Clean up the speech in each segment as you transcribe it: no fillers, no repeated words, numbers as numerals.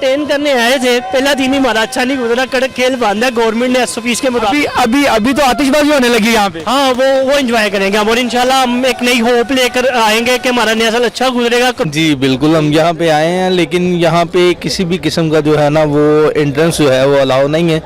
Entertain करने आए थे। पहला दिन ही हमारा अच्छा नहीं गुजरा, कड़क खेल बंद है गवर्नमेंट ने एसओपीज के मुताबिक। अभी तो आतिशबाजी होने लगी यहाँ पे। हाँ वो एंजॉय करेंगे हम, और इंशाल्लाह हम एक नई होप लेकर आएंगे कि हमारा नया साल अच्छा गुजरेगा। जी बिल्कुल, हम यहाँ पे आए हैं, लेकिन यहाँ पे किसी भी किस्म का जो है ना वो एंट्रेंस जो है वो अलाउ नहीं है।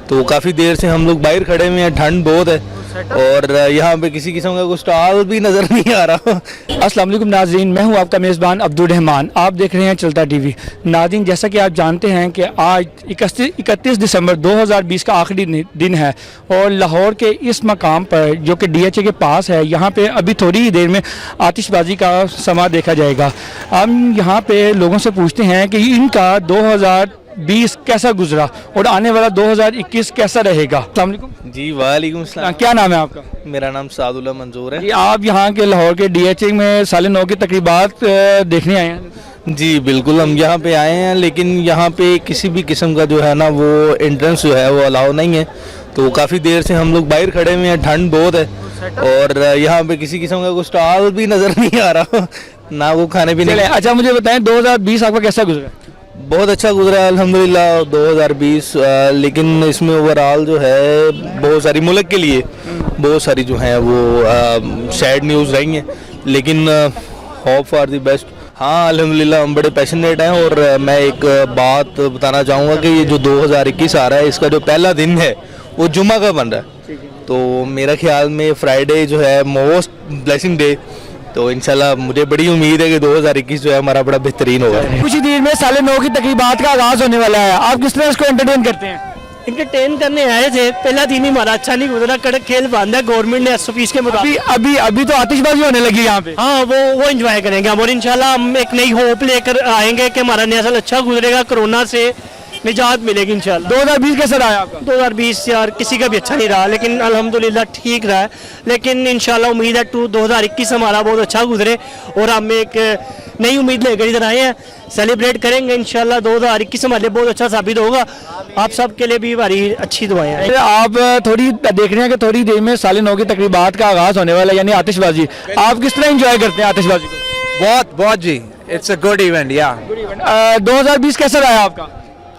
तो काफ़ी देर से हम लोग बाहर खड़े हुए हैं, ठंड बहुत है और यहाँ पे किसी किस्म का कोई स्टॉल भी नज़र नहीं आ रहा। अस्सलाम वालेकुम नाज़रीन, मैं हूँ आपका मेज़बान अब्दुल रहमान। आप देख रहे हैं चलता टीवी। नाज़रीन, जैसा कि आप जानते हैं कि आज 31 दिसंबर 2020 का आखिरी दिन है और लाहौर के इस मकाम पर जो कि DHA के पास है, यहाँ पे अभी थोड़ी ही देर में आतिशबाजी का समा देखा जाएगा। हम यहाँ पे लोगों से पूछते हैं कि इनका 2020 कैसा गुजरा और आने वाला 2021 कैसा रहेगा। अस्सलाम वालेकुम। जी वालेकुम सलाम। क्या नाम है आपका? मेरा नाम सादुल्ला मंजूर है। जी, आप यहाँ के लाहौर के DHA में साल नौ की तकरीबात देखने आए हैं? जी बिल्कुल, हम यहाँ पे आए हैं, लेकिन यहाँ पे किसी भी किस्म का जो है ना वो एंट्रेंस जो है वो अलाउ नहीं है। तो काफ़ी देर से हम लोग बाहर खड़े हुए हैं, ठंड बहुत है और यहाँ पे किसी किस्म का कोई स्टॉल भी नज़र नहीं आ रहा ना वो खाने पीने। अच्छा, मुझे बताएं 2020 आपका कैसा गुजरा? बहुत अच्छा गुजरा है अल्हम्दुलिल्लाह 2020, लेकिन इसमें ओवरऑल जो है बहुत सारी मुल्क के लिए बहुत सारी जो हैं वो सैड न्यूज़ रही हैं, लेकिन होप फॉर द बेस्ट। हाँ अल्हम्दुलिल्लाह हम बड़े पैशनेट हैं और मैं एक बात बताना चाहूँगा कि ये जो 2021 आ रहा है, इसका जो पहला दिन है वो जुम्मा का बन रहा है। तो मेरा ख्याल में फ्राइडे जो है मोस्ट ब्लेसिंग डे, तो इंशाल्लाह मुझे बड़ी उम्मीद है कि 2021 जो है हमारा बड़ा बेहतरीन होगा। कुछ ही देर में साल नौ की तकरीबात का आगाज होने वाला है। आप किस तरह इसको एंटरटेन करते हैं? एंटरटेन करने आए थे। पहला दिन ही हमारा अच्छा नहीं गुजरा, कड़क खेल बंद है गवर्नमेंट ने एसओपीज के मुताबिक। अभी तो आतिशबाजी होने लगी यहाँ पे। हाँ वो एंजॉय करेंगे हम, और इंशाल्लाह हम एक नई होप लेकर आएंगे कि हमारा नया साल अच्छा गुजरेगा, कोरोना से निजात मिलेगी इंशाल्लाह। 2020 कैसा रहा आपका? 2020 यार किसी का भी अच्छा नहीं रहा, लेकिन अल्हम्दुलिल्लाह ठीक रहा है। लेकिन इंशाल्लाह उम्मीद है 2021 हमारा बहुत अच्छा गुजरे और हम एक नई उम्मीद लेकर इधर आए हैं, सेलिब्रेट करेंगे इंशाल्लाह। 2021 हमारे लिए बहुत अच्छा साबित होगा। आप सब के लिए भी हमारी अच्छी दुआएं हैं। आप थोड़ी देख रहे हैं कि थोड़ी देर में साल नौ की तकरीबात का आगाज होने वाला है, यानी आतिशबाजी। आप किस तरह एंजॉय करते हैं आतिशबाजी को? बहुत जी, इट्स अ गुड इवेंट या। 2020 कैसा रहा आपका?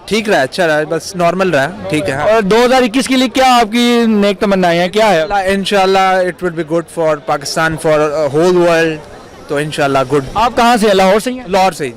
ठीक रहा, अच्छा रहा, बस नॉर्मल रहा, ठीक है। और 2021 के लिए क्या आपकी नेक तमन्नाएं हैं, क्या है? इंशाल्लाह it will be good for Pakistan, for whole world. तो इंशाल्लाह गुड। आप कहाँ से हैं? लाहौर से ही हैं? लाहौर से ही।